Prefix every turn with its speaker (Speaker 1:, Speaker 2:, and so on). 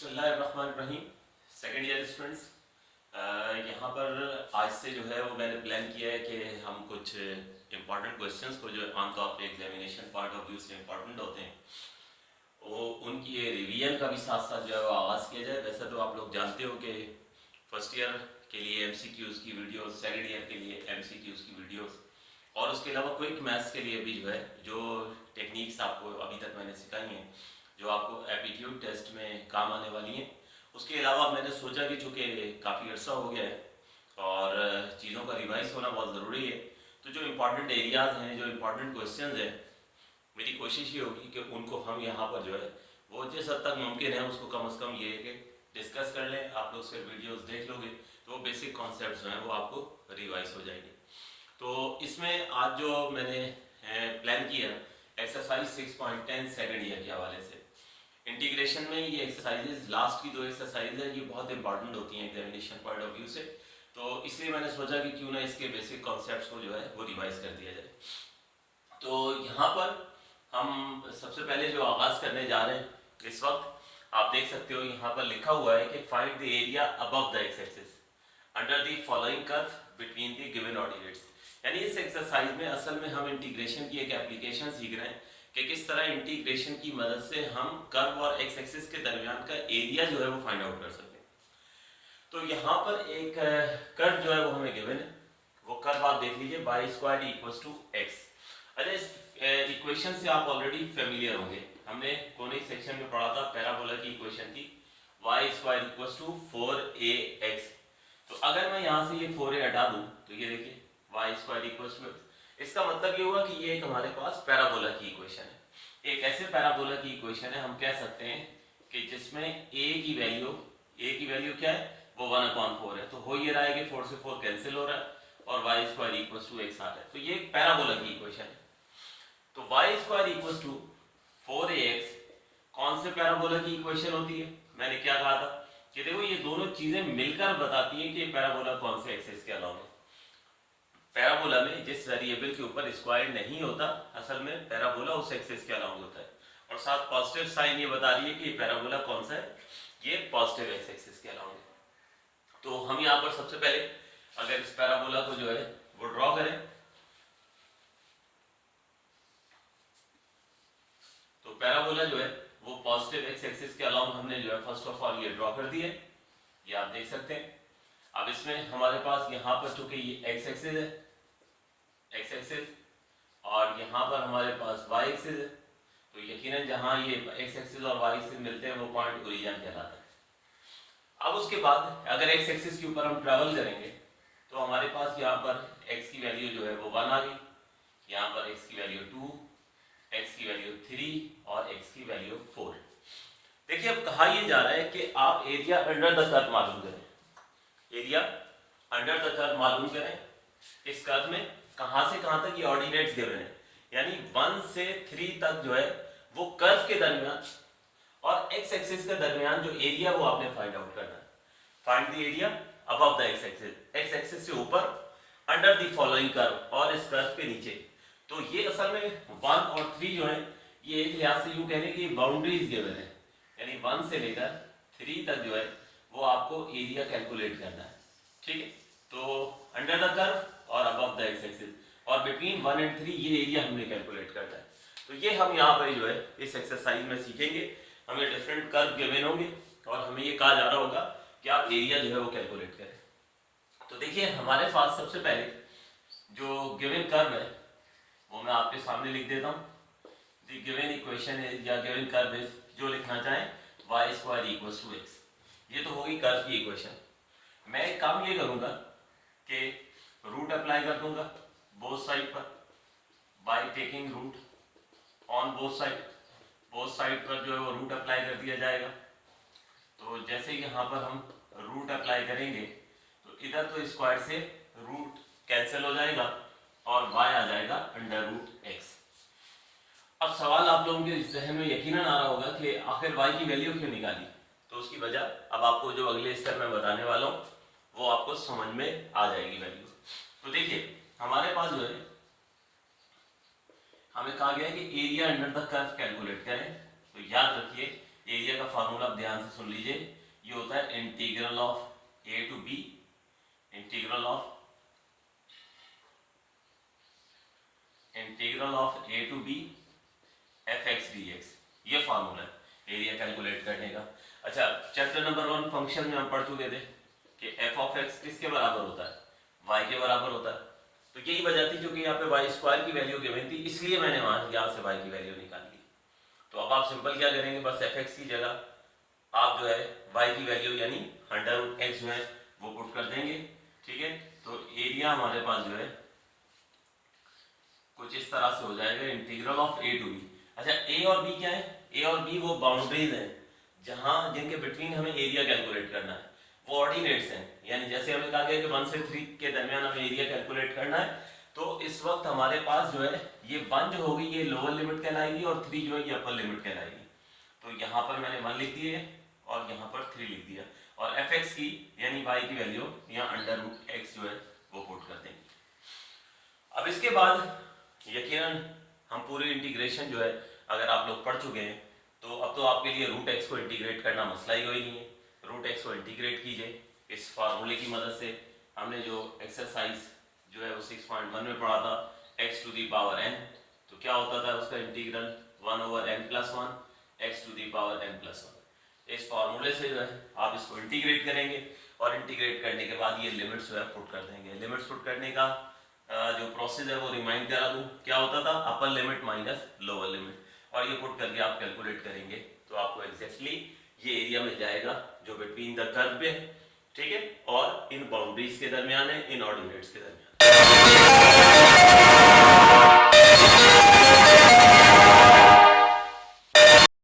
Speaker 1: बिस्मिल्लाहिर्रहमानिर्रहीम। Second year students, यहाँ पर आज से जो है वो मैंने प्लान किया है कि हम कुछ इम्पॉर्टेंट क्वेश्चंस को जो आमतौर पे एग्जामिनेशन पॉइंट ऑफ व्यू से इम्पॉर्टेंट होते हैं वो उनकी रिवीजन का भी साथ साथ जो है वो आगाज़ किया जाए। वैसे तो आप लोग जानते हो कि फर्स्ट ईयर के लिए MCQs की वीडियोस, सेकेंड ईयर के लिए MCQs की वीडियोस और उसके अलावा क्विक मैथ्स के लिए भी जो है जो टेक्निक्स आपको अभी तक मैंने सिखाई हैं जो आपको एप्टीट्यूड टेस्ट में काम आने वाली हैं। उसके अलावा मैंने सोचा कि चूँकि काफ़ी अर्सा हो गया है और चीज़ों का रिवाइज होना बहुत ज़रूरी है, तो जो इम्पॉर्टेंट एरियाज़ हैं, जो इम्पॉर्टेंट क्वेश्चंस हैं, मेरी कोशिश ये होगी कि उनको हम यहाँ पर जो है वो जिस हद तक मुमकिन है उसको कम से कम ये है कि डिस्कस कर लें। आप लोग फिर वीडियोस देख लोगे तो वो बेसिक कॉन्सेप्ट्स जो हैं वो आपको रिवाइज हो जाएंगे। तो इसमें आज जो मैंने प्लान किया एक्सरसाइज 6.10 सेकेंड ईयर के हवाले से, इंटीग्रेशन में ये एक्सरसाइजेज लास्ट की दो एक्सरसाइज है ये बहुत इंपॉर्टेंट होती हैं एग्जामिनेशन पॉइंट ऑफ व्यू से, तो इसलिए मैंने सोचा कि क्यों ना इसके बेसिक कॉन्सेप्ट्स को जो है वो रिवाइज कर दिया जाए। तो यहाँ पर हम सबसे पहले जो आगाज़ करने जा रहे हैं इस वक्त आप देख सकते हो यहाँ पर लिखा हुआ है कि find the area above the x axis under the following curve between the given ordinates. यानी इस एक्सरसाइज में असल में हम इंटीग्रेशन की एक एप्लीकेशन सीख रहे हैं कि किस तरह इंटीग्रेशन की मदद से हम कर्व और एक्स एक्सिस के दरमियान का एरिया जो है वो फाइंड आउट कर सकते हैं। तो यहाँ पर एक कर्व जो है वो हमें गिवन है, वो कर्व आप देख लीजिए y² = x। अच्छा, इस इक्वेशन से आप ऑलरेडी फेमिलियर होंगे, हमने कोनिक सेक्शन में पढ़ा था पैराबोला की इक्वेशन थी y² = 4ax। तो अगर मैं यहाँ से ये 4a हटा दूं तो ये देखिए y², इसका मतलब ये हुआ कि ये एक हमारे पास पैराबोला की इक्वेशन है। एक ऐसे पैराबोला की इक्वेशन है हम कह सकते हैं कि जिसमें a की वैल्यू क्या है वो 1/4 है। तो हो ये रहा है कि 4 से 4 कैंसिल हो रहा है और y² = x आ रहा है। तो ये एक पैराबोला की इक्वेशन है। तो y² = 4ax कौन से पैराबोला की इक्वेशन होती है? मैंने क्या कहा था कि देखो ये दोनों चीजें मिलकर बताती हैं कि पैराबोला कौन से एक्सिस के अलावा है। पैराबोला में जिस वेरिएबल के ऊपर स्क्वायर नहीं होता असल में पैराबोला उस एक्सिस के अलाउंग होता है, और साथ पॉजिटिव साइन ये बता रही है कि पैराबोला कौन सा है, ये पॉजिटिव एक्स एक्सिस के अलाउंग है। तो हम यहाँ पर सबसे पहले अगर इस पैराबोला को जो है वो ड्रॉ करें तो पैराबोला जो है वो पॉजिटिव एक्स एक्सिस के अलाउंग हमने जो है फर्स्ट ऑफ ऑल ये ड्रॉ कर दिए, ये आप देख सकते हैं। अब इसमें हमारे पास यहाँ पर चूंकि ये एक्स एक्सिस है, एक्स एक्सिस, और यहाँ पर हमारे पास वाई एक्सिस है, तो यकीनन जहाँ ये एक्स एक्सिस और वाई एक्सिस मिलते हैं वो पॉइंट ओरिजिन कहलाता है। अब उसके बाद अगर एक्स एक्सिस के ऊपर हम ट्रेवल करेंगे तो हमारे पास यहाँ पर एक्स की वैल्यू जो है वो 1 आ गई, यहाँ पर एक्स की वैल्यू 2, एक्स की वैल्यू 3 और एक्स की वैल्यू 4। देखिए अब कहा यह जा रहा है कि आप एरिया अंडर द कर्व मालूम करें, एरिया अंडर द कर्व मालूम करें। इस कर्व में कहां से कहां तक ये ऑर्डिनेट्स गिवन है, यानी 1 से 3 तक जो है वो कर्व के दरमियान और एक्स एक्सिस के दरमियान जो एरिया वो आपने फाइंड आउट करना है। Find the area above the x axis, x axis से ऊपर, अंडर द फॉलोइंग कर्व और इस कर्व के नीचे। तो ये असल में 1 और 3 जो है ये एक लिहाज से यूं कहने की बाउंड्रीज गिवन है, यानी 1 से लेकर 3 तक जो है वो आपको एरिया कैलकुलेट करना है। ठीक है, तो अंडर द कर्व और अबव द एक्स एक्सिस और बिटवीन 1 और 3 ये एरिया हमने कैलकुलेट करना है। तो ये हम यहाँ पर जो है इस एक्सरसाइज में सीखेंगे। हमें डिफरेंट कर्व गिवन होंगे और हमें ये कहा जा रहा होगा कि आप एरिया जो है वो कैलकुलेट करें। तो देखिए हमारे पास सबसे पहले जो गिवन कर्व है वो मैं आपके सामने लिख देता हूँ। द गिवन इक्वेशन इज या गिवन कर्व इज, जो लिखना चाहें, y² = x। ये तो होगी कर्व की इक्वेशन। मैं एक काम ये करूंगा कि रूट अप्लाई कर दूंगा बोथ साइड पर by taking root on both side. Both side पर जो है वो रूट अप्लाई कर दिया जाएगा। तो जैसे यहाँ पर हम रूट अप्लाई करेंगे तो इधर तो स्क्वायर से रूट कैंसिल हो जाएगा और y आ जाएगा √x। अब सवाल आप लोगों के जहन में यकीनन आ रहा होगा कि आखिर y की वैल्यू क्यों निकाली, तो उसकी वजह अब आपको जो अगले स्टेप में बताने वाला हूँ वो आपको समझ में आ जाएगी वैल्यू। तो देखिए हमारे पास जो है हमें कहा गया है कि area under the curve calculate करें। तो याद रखिए एरिया का फार्मूला आप ध्यान से सुन लीजिए, ये होता है integral of a to b, integral of a to b f x d x, ये फार्मूला है एरिया कैलकुलेट करने का। अच्छा, चैप्टर नंबर 1 फंक्शन में हम पढ़ चुके थे कि एफ ऑफ एक्स किसके बराबर होता है, वाई के बराबर होता है। तो यही वजह थी क्योंकि यहाँ पे वाई स्क्वायर की वैल्यू गिवन थी, इसलिए मैंने यहाँ से वाई की वैल्यू निकाल ली। तो अब आप सिंपल क्या करेंगे, बस एफ एक्स की जगह आप जो है वाई की वैल्यू यानी अंडर एक्स जो है वो पुट कर देंगे, ठीक है। तो एरिया हमारे पास जो है कुछ इस तरह से हो जाएगा, integral of a to b. अच्छा, ए और बी क्या है, ए और बी वो बाउंड्रीज हैं जहां जिनके बिटवीन हमें एरिया कैलकुलेट करना है, वो ऑर्डिनेट्स हैं। यानी जैसे हमें कहा गया कि 1 से 3 के दरमियान हमें एरिया कैलकुलेट करना है, तो इस वक्त हमारे पास जो है ये 1 जो होगी ये लोअर लिमिट कहलाएगी और 3 जो है ये अपर लिमिट कहलाएगी। तो यहाँ पर मैंने 1 लिख दिया और यहाँ पर 3 लिख दिया, और एफ एक्स की यानी वाई की वैल्यू यहाँ अंडर रूट एक्स जो है वो पुट कर देंगे। अब इसके बाद यकीनन हम पूरी इंटीग्रेशन जो है अगर आप लोग पढ़ चुके हैं तो अब तो आपके लिए रूट एक्स को इंटीग्रेट करना मसला ही कोई नहीं है। रूट एक्स को इंटीग्रेट कीजिए इस फार्मूले की मदद से। हमने जो एक्सरसाइज जो है वो 6.1 में पढ़ा था, x to the power n, तो क्या होता था उसका integral 1/n+1 x to the power n+1। इस फार्मूले से जो है आप इसको इंटीग्रेट करेंगे और इंटीग्रेट करने के बाद ये लिमिट्स जो है पुट कर देंगे। लिमिट्स पुट करने का जो प्रोसेस है वो रिमाइंड करा दूं, क्या होता था, upper limit minus lower limit, और ये पुट करके आप कैलकुलेट करेंगे तो आपको एग्जैक्टली ये एरिया मिल जाएगा जो बिटवीन द कर्व पे, ठीक है, और इन बाउंड्रीज के दरमियान है, इन ऑर्डिनेट्स के दरमियान।